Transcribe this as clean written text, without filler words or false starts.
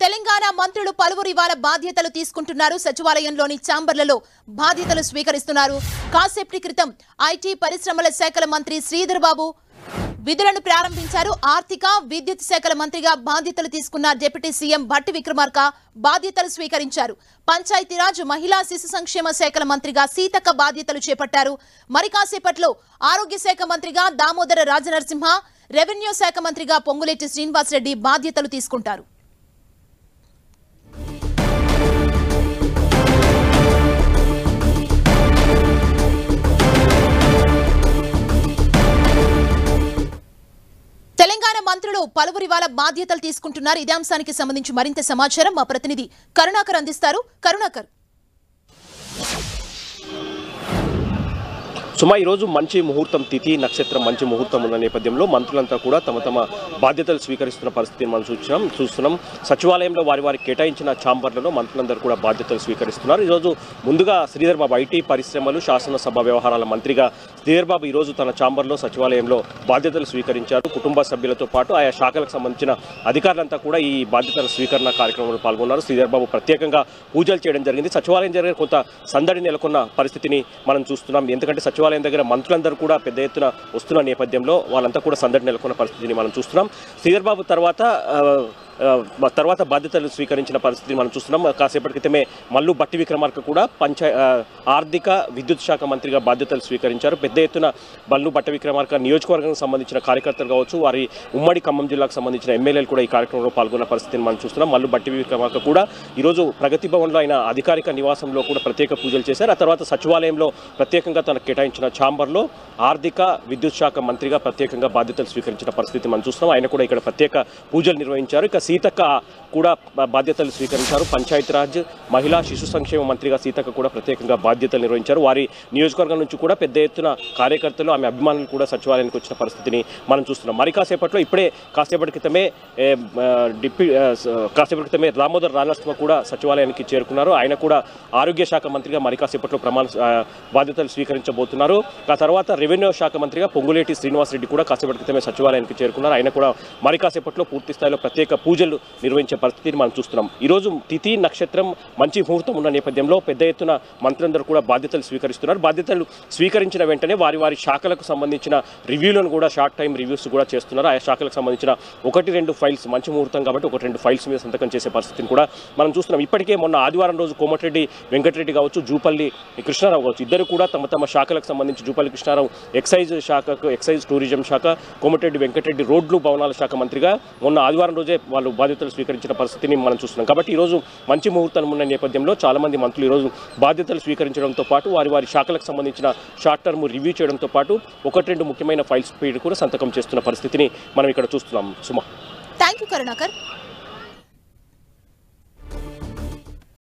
తెలంగాణ మంత్రులు పలువురు ఇవాళ బాధ్యతలు తీసుకుంటున్నారు. సచివాలయంలోని ఛాంబర్లలో బాధ్యతలు స్వీకరిస్తున్నారు. కాసేపటి క్రితం ఐటీ పరిశ్రమల శాఖల మంత్రి శ్రీధర్ బాబు విధులను ప్రారంభించారు. ఆర్థిక విద్యుత్ శాఖల మంత్రిగా బాధ్యతలు తీసుకున్న డిప్యూటీ సీఎం భట్టి విక్రమార్క బాధ్యతలు స్వీకరించారు. పంచాయతీరాజ్ మహిళా శిశు సంక్షేమ శాఖల మంత్రిగా సీతక్క బాధ్యతలు చేపట్టారు. మరి కాసేపట్లో ఆరోగ్య శాఖ మంత్రిగా దామోదర రాజనరసింహ, రెవెన్యూ శాఖ మంత్రిగా పొంగులేటి శ్రీనివాసరెడ్డి బాధ్యతలు తీసుకుంటారు. తెలంగాణ మంత్రులు పలువురు ఇవాళ బాధ్యతలు తీసుకుంటున్నారు. ఇదే అంశానికి సంబంధించి మరింత సమాచారం మా ప్రతినిధి కరుణాకర్ అందిస్తారు. కరుణాకర్, సుమా ఈరోజు మంచి ముహూర్తం, తిథి నక్షత్రం మంచి ముహూర్తం ఉన్న నేపథ్యంలో మంత్రులంతా కూడా తమ తమ బాధ్యతలు స్వీకరిస్తున్న పరిస్థితిని మనం చూస్తున్నాం. సచివాలయంలో వారి కేటాయించిన ఛాంబర్లలో మంత్రులందరూ కూడా బాధ్యతలు స్వీకరిస్తున్నారు. ఈరోజు ముందుగా శ్రీధర్ బాబు ఐటీ పరిశ్రమలు శాసనసభ వ్యవహారాల మంత్రిగా శ్రీధర్ బాబు ఈరోజు తన ఛాంబర్లో సచివాలయంలో బాధ్యతలు స్వీకరించారు. కుటుంబ సభ్యులతో పాటు ఆయా శాఖలకు సంబంధించిన అధికారులంతా కూడా ఈ బాధ్యతల స్వీకరణ కార్యక్రమంలో పాల్గొన్నారు. శ్రీధర్ బాబు ప్రత్యేకంగా పూజలు చేయడం జరిగింది. సచివాలయం దగ్గర కొంత సందడి నెలకొన్న పరిస్థితిని మనం చూస్తున్నాం. ఎందుకంటే సచివాలయం దగ్గర మంత్రులందరూ కూడా పెద్ద ఎత్తున వస్తున్న నేపథ్యంలో వాళ్ళంతా కూడా సందడి నెలకొన్న పరిస్థితిని మనం చూస్తున్నాం. శ్రీధర్ బాబు తర్వాత బాధ్యతలు స్వీకరించిన పరిస్థితిని మనం చూస్తున్నాం. కాసేపటి క్రితమే మల్లు భట్టి విక్రమార్క కూడా ఆర్థిక విద్యుత్ శాఖ మంత్రిగా బాధ్యతలు స్వీకరించారు. పెద్ద ఎత్తున మల్లు భట్టి విక్రమార్క నియోజకవర్గానికి సంబంధించిన కార్యకర్తలు కావచ్చు, వారి ఉమ్మడి ఖమ్మం జిల్లాకు సంబంధించిన ఎమ్మెల్యేలు కూడా ఈ కార్యక్రమంలో పాల్గొన్న పరిస్థితిని మనం చూస్తున్నాం. మల్లు భట్టి విక్రమార్క కూడా ఈరోజు ప్రగతి భవన్లో ఆయన అధికారిక నివాసంలో కూడా ప్రత్యేక పూజలు చేశారు. ఆ తర్వాత సచివాలయంలో ప్రత్యేకంగా తనకు కేటాయించిన ఛాంబర్లో ఆర్థిక విద్యుత్ శాఖ మంత్రిగా ప్రత్యేకంగా బాధ్యతలు స్వీకరించిన పరిస్థితి మనం చూస్తున్నాం. ఆయన కూడా ఇక్కడ ప్రత్యేక పూజలు నిర్వహించారు. ఇక సీతక్క కూడా బాధ్యతలు స్వీకరించారు. పంచాయతీరాజ్ మహిళా శిశు సంక్షేమ మంత్రిగా సీతక్క కూడా ప్రత్యేకంగా బాధ్యతలు నిర్వహించారు. వారి నియోజకవర్గం నుంచి కూడా పెద్ద ఎత్తున కార్యకర్తలు, ఆమె అభిమానులు కూడా సచివాలయానికి వచ్చిన పరిస్థితిని మనం చూస్తున్నాం. మరి కాసేపటి క్రితమే దామోదర రాజనరసింహ కూడా సచివాలయానికి చేరుకున్నారు. ఆయన కూడా ఆరోగ్య శాఖ మంత్రిగా మరి కాసేపట్లో బాధ్యతలు స్వీకరించబోతున్నారు. ఆ తర్వాత రెవెన్యూ శాఖ మంత్రిగా పొంగులేటి శ్రీనివాసరెడ్డి కూడా కాసేపటి క్రితమే సచివాలయానికి చేరుకున్నారు. ఆయన కూడా మరి కాసేపట్లో పూర్తి స్థాయిలో ప్రత్యేక పూజలు నిర్వహించే పరిస్థితిని మనం చూస్తున్నాం. ఈరోజు తిథి నక్షత్రం మంచి ముహూర్తం ఉన్న నేపథ్యంలో పెద్ద ఎత్తున మంత్రులందరూ కూడా బాధ్యతలు స్వీకరిస్తున్నారు. బాధ్యతలు స్వీకరించిన వెంటనే వారి శాఖలకు సంబంధించిన రివ్యూలను కూడా షార్ట్ టైం రివ్యూస్ కూడా చేస్తున్నారు. ఆయా శాఖలకు సంబంధించిన 1-2 ఫైల్స్, మంచి ముహూర్తం కాబట్టి 1-2 ఫైల్స్ మీద సంతకం చేసే పరిస్థితిని కూడా మనం చూస్తున్నాం. ఇప్పటికే మొన్న ఆదివారం రోజు కోమటిరెడ్డి వెంకటరెడ్డి కావచ్చు, జూపల్లి కృష్ణారావు కావచ్చు, ఇద్దరు కూడా తమ శాఖలకు సంబంధించి జూపల్లి కృష్ణారావు ఎక్సైజ్ టూరిజం శాఖ, కోమటిరెడ్డి వెంకటరెడ్డి రోడ్లు భవనాల శాఖ మంత్రిగా మొన్న ఆదివారం రోజే వాళ్ళు బాధ్యతలు స్వీకరించిన పరిస్థితిని మనం చూస్తున్నాం. కాబట్టి ఈరోజు మంచి ముహూర్తం ఉన్న నేపథ్యంలో చాలామంది మంత్రులు ఈరోజు బాధ్యతలు స్వీకరించడంతో పాటు వారి శాఖలకు సంబంధించిన షార్ట్ టర్మ్ రివ్యూ చేయడంతో పాటు 1-2 ముఖ్యమైన ఫైల్స్ పైన కూడా సంతకం చేస్తున్న పరిస్థితిని మనం ఇక్కడ చూస్తున్నాం. సుమా, థ్యాంక్ యూ కరుణాకర్.